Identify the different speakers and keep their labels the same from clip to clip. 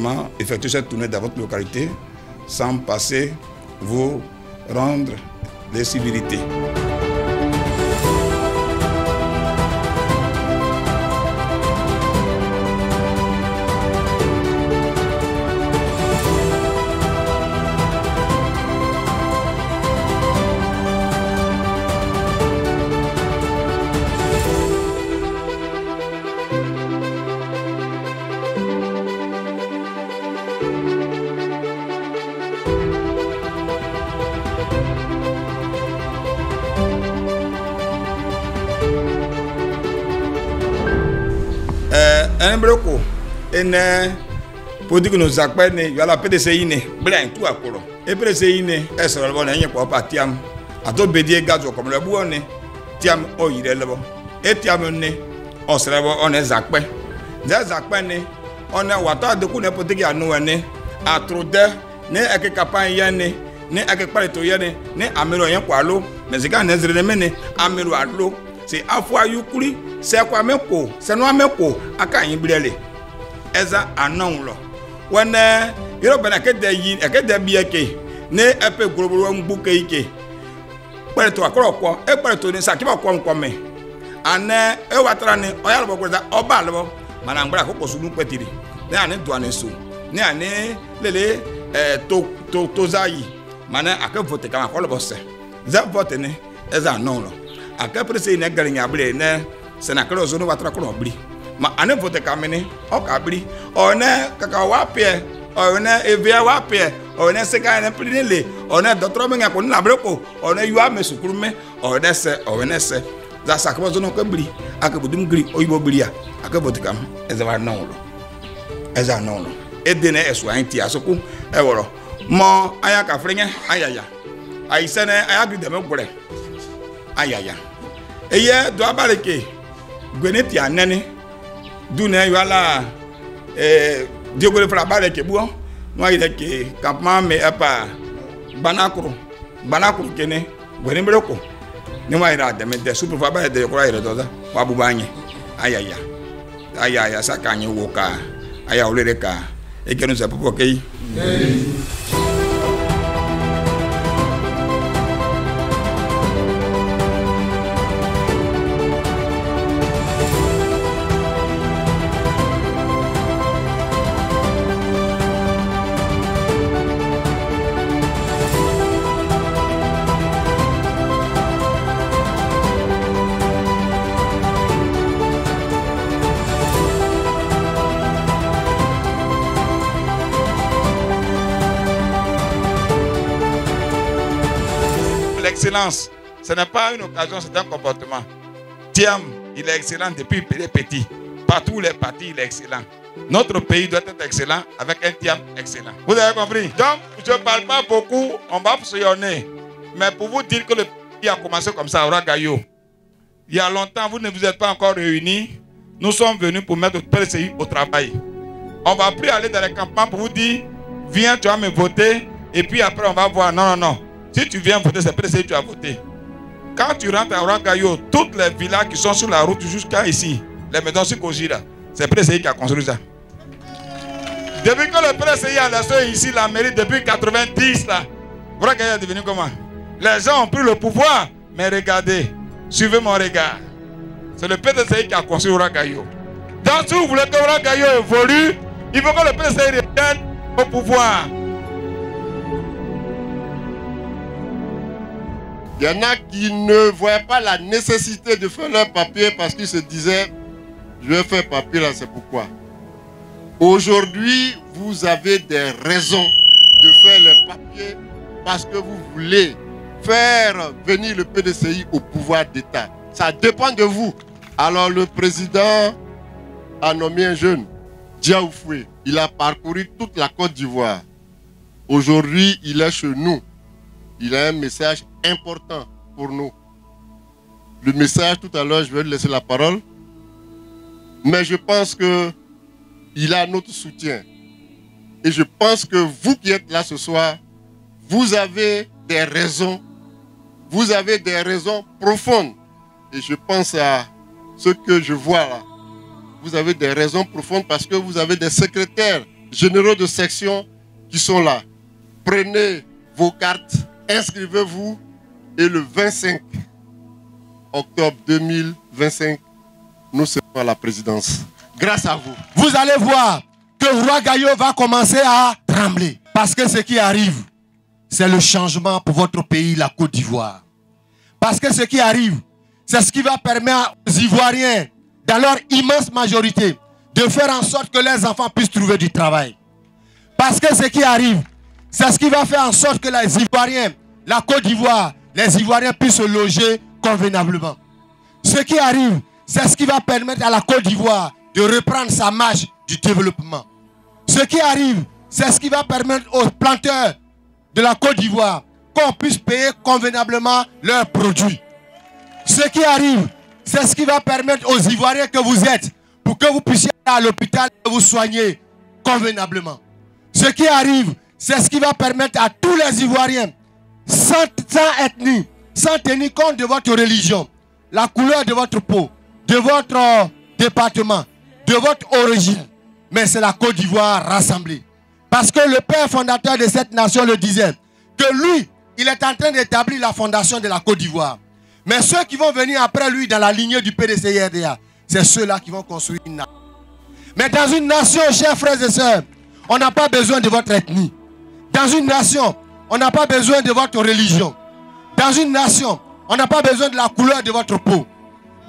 Speaker 1: vraiment effectuer cette tournée dans votre localité sans passer vous rendre les civilités. Un bloco, pour dire que nous avons la PDCI, blanc, tout à courant. Et PDCI, est ce qu'on a eu pour partir à d'autres bédiers gaz comme le bois, tiam, oh, il est là-bas. Et tiam, on se lève, on est zakpé. Des zakpé, on a water de coup, n'importe qui à nous, à trop d'air, né à quelque campagne, né à quelque part de toyane, né à méloyen pour l'eau, mais c'est quand on est remené à mélo à l'eau. C'est à fois Yukuri, c'est quoi même quoi, c'est non même quoi, à quand il brûle. Eza anon lo. When you ben ake de yin, ake de bieke, ne epe global mbuke ike. Pere to akoro ko, e pere to ni sakiba ko nkome. Ane e watra ni oya lo ko da oba lo, mana ngbara ko sunu petiri. Ne ane do ane so. Ne ane lele to zayi. Mana ake vote kama ko lo bosse. Za vote ne eza anon lo. Ake prese ne garinya ble ne senakero zo no watra ko no bli. Ma ane vote kamene o kabri o ne kaka wapie o ne evia wapie o ne seka ne plinele o ne docteur menga ko na breko o ne yu ame sukurume o ne se za sakabo zo no kabri akabudum gri o yibo bria akavote kam ezaba nonlo eza nonlo edene esu anti asoku e woro mo aya ka frenya ayaya aisene aya bi de megure ayaya eye do abaleke gweneti anene dune yala Diego le frabare ke buo no ide ke campement me apa banakuru kene gweni broko ni wa ira de me de super frabare de ko ira doza wa bubanye ayaya sakanye woka aya olereka e ke no se popo kei. L'excellence, ce n'est pas une occasion, c'est un comportement. Thiam, il est excellent depuis petit. Partout les partis, il est excellent. Notre pays doit être excellent avec un Thiam excellent. Vous avez compris? Donc, je ne parle pas beaucoup, on va sillonner. Mais pour vous dire que le pays a commencé comme ça, Aura Gayo. Il y a longtemps, vous ne vous êtes pas encore réunis. Nous sommes venus pour mettre le PCI au travail. On va plus aller dans les campagnes pour vous dire, viens, tu vas me voter. Et puis après, on va voir. Non, non, non. Si tu viens voter, c'est PDCI que tu as voté. Quand tu rentres à Ourangayo, toutes les villas qui sont sur la route jusqu'à ici, les maisons sur Kojira, c'est PDCI qui a construit ça. Depuis que le PDCI a laissé ici la mairie, depuis 90, là, Ourangayo est devenu comment? Les gens ont pris le pouvoir, mais regardez, suivez mon regard. C'est le PDCI qui a construit Ourangayo. Donc si vous voulez que Ourangayo évolue, il faut que le PDCI revienne au pouvoir.
Speaker 2: Il y en a qui ne voyaient pas la nécessité de faire leur papier parce qu'ils se disaient, je vais faire papier là, c'est pourquoi. Aujourd'hui, vous avez des raisons de faire les papiers parce que vous voulez faire venir le PDCI au pouvoir d'État. Ça dépend de vous. Alors le président a nommé un jeune, Diaoufoué. Il a parcouru toute la Côte d'Ivoire. Aujourd'hui, il est chez nous. Il a un message important pour nous. Le message, tout à l'heure, je vais lui laisser la parole. Mais je pense qu'il a notre soutien. Et je pense que vous qui êtes là ce soir, vous avez des raisons. Vous avez des raisons profondes. Et je pense à ce que je vois là. Vous avez des raisons profondes parce que vous avez des secrétaires généraux de section qui sont là. Prenez vos cartes, inscrivez-vous et le 25 octobre 2025, nous serons à la présidence. Grâce à vous.
Speaker 3: Vous allez voir que Roi Gayo va commencer à trembler. Parce que ce qui arrive, c'est le changement pour votre pays, la Côte d'Ivoire. Parce que ce qui arrive, c'est ce qui va permettre aux Ivoiriens, dans leur immense majorité, de faire en sorte que les enfants puissent trouver du travail. Parce que ce qui arrive, c'est ce qui va faire en sorte que les Ivoiriens, la Côte d'Ivoire, les Ivoiriens puissent se loger convenablement. Ce qui arrive, c'est ce qui va permettre à la Côte d'Ivoire de reprendre sa marche du développement. Ce qui arrive, c'est ce qui va permettre aux planteurs de la Côte d'Ivoire qu'on puisse payer convenablement leurs produits. Ce qui arrive, c'est ce qui va permettre aux Ivoiriens que vous êtes pour que vous puissiez aller à l'hôpital et vous soigner convenablement. Ce qui arrive, c'est ce qui va permettre à tous les Ivoiriens, sans ethnie, sans tenir compte de votre religion, la couleur de votre peau, de votre département, de votre origine, mais c'est la Côte d'Ivoire rassemblée. Parce que le père fondateur de cette nation le disait, que lui, il est en train d'établir la fondation de la Côte d'Ivoire. Mais ceux qui vont venir après lui dans la lignée du PDCIRDA, c'est ceux-là qui vont construire une nation. Mais dans une nation, chers frères et sœurs, on n'a pas besoin de votre ethnie. Dans une nation, on n'a pas besoin de votre religion. Dans une nation, on n'a pas besoin de la couleur de votre peau.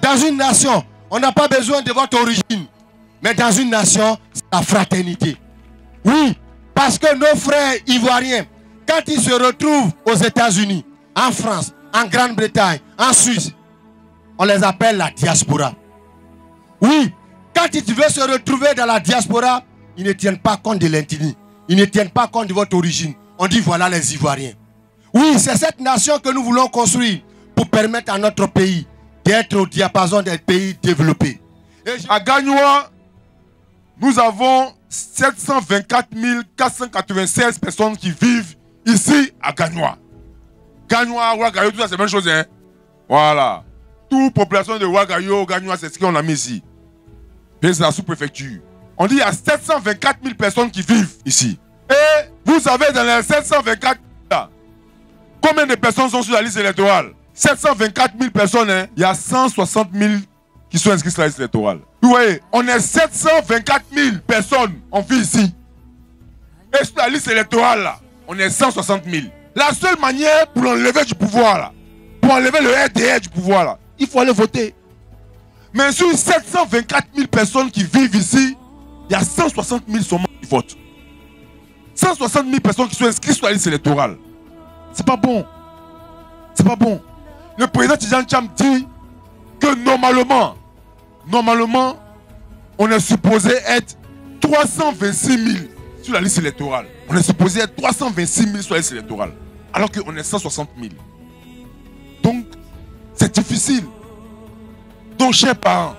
Speaker 3: Dans une nation, on n'a pas besoin de votre origine. Mais dans une nation, c'est la fraternité. Oui, parce que nos frères ivoiriens, quand ils se retrouvent aux États-Unis, en France, en Grande-Bretagne, en Suisse, on les appelle la diaspora. Oui, quand ils veulent se retrouver dans la diaspora, ils ne tiennent pas compte de l'ethnie. Ils ne tiennent pas compte de votre origine. On dit voilà les Ivoiriens. Oui, c'est cette nation que nous voulons construire pour permettre à notre pays d'être au diapason des pays développés.
Speaker 4: À Gagnoa, nous avons 724 496 personnes qui vivent ici à Gagnoa. Gagnoa, Ouagayo, tout ça c'est la même chose. Hein? Voilà. Toute population de Ouagayo, Gagnoa, c'est ce qu'on a mis ici. C'est la sous-préfecture. On dit qu'il y a 724 000 personnes qui vivent ici. Et vous savez, dans les 724 là, combien de personnes sont sur la liste électorale? 724 000 personnes, hein? Il y a 160 000 qui sont inscrits sur la liste électorale. Vous voyez, on est 724 000 personnes, on vit ici. Et sur la liste électorale, là, on est 160 000. La seule manière pour enlever du pouvoir, là, pour enlever le RDR du pouvoir, là, il faut aller voter. Mais sur 724 000 personnes qui vivent ici, il y a 160 000 seulement qui votent. 160 000 personnes qui sont inscrites sur la liste électorale. C'est pas bon. C'est pas bon. Le président Tidjane Thiam dit que normalement, on est supposé être 326 000 sur la liste électorale. On est supposé être 326 000 sur la liste électorale. Alors qu'on est 160 000. Donc, c'est difficile. Donc, chers parents,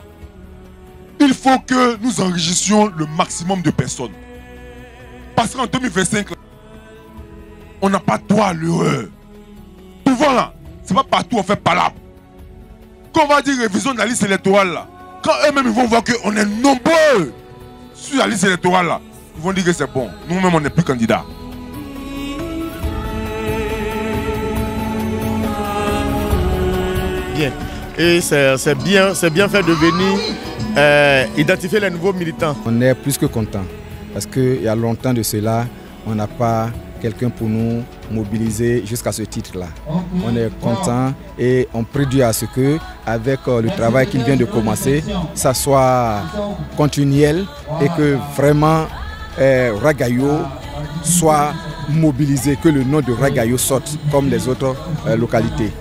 Speaker 4: il faut que nous enrichissions le maximum de personnes. Parce qu'en 2025, on n'a pas droit à l'erreur. Souvent là, c'est pas partout on fait palabre. Quand on va dire révision de la liste électorale là, quand eux-mêmes ils vont voir qu'on est nombreux sur la liste électorale là, ils vont dire que c'est bon. Nous-mêmes on n'est plus candidats.
Speaker 5: Bien. Et c'est bien fait de venir identifier les nouveaux militants. On est plus que content parce qu'il y a longtemps de cela, on n'a pas quelqu'un pour nous mobiliser jusqu'à ce titre-là. On est content et on prédit à ce que, avec le travail qu'il vient de commencer, ça soit continuel et que vraiment Ouagayo soit mobilisé, que le nom de Ouagayo sorte comme les autres localités.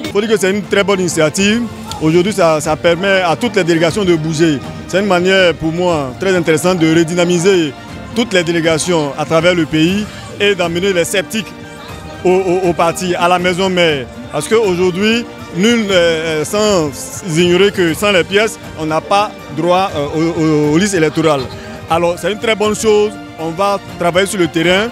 Speaker 5: Il faut dire que c'est une très bonne initiative. Aujourd'hui, ça permet à toutes les délégations de bouger. C'est une manière pour moi très intéressante de redynamiser toutes les délégations à travers le pays et d'amener les sceptiques au parti, à la maison mère. Parce qu'aujourd'hui,
Speaker 6: nul sans ignorer que sans les pièces, on n'a pas droit aux listes électorales. Alors c'est une très bonne chose, on va travailler sur le terrain.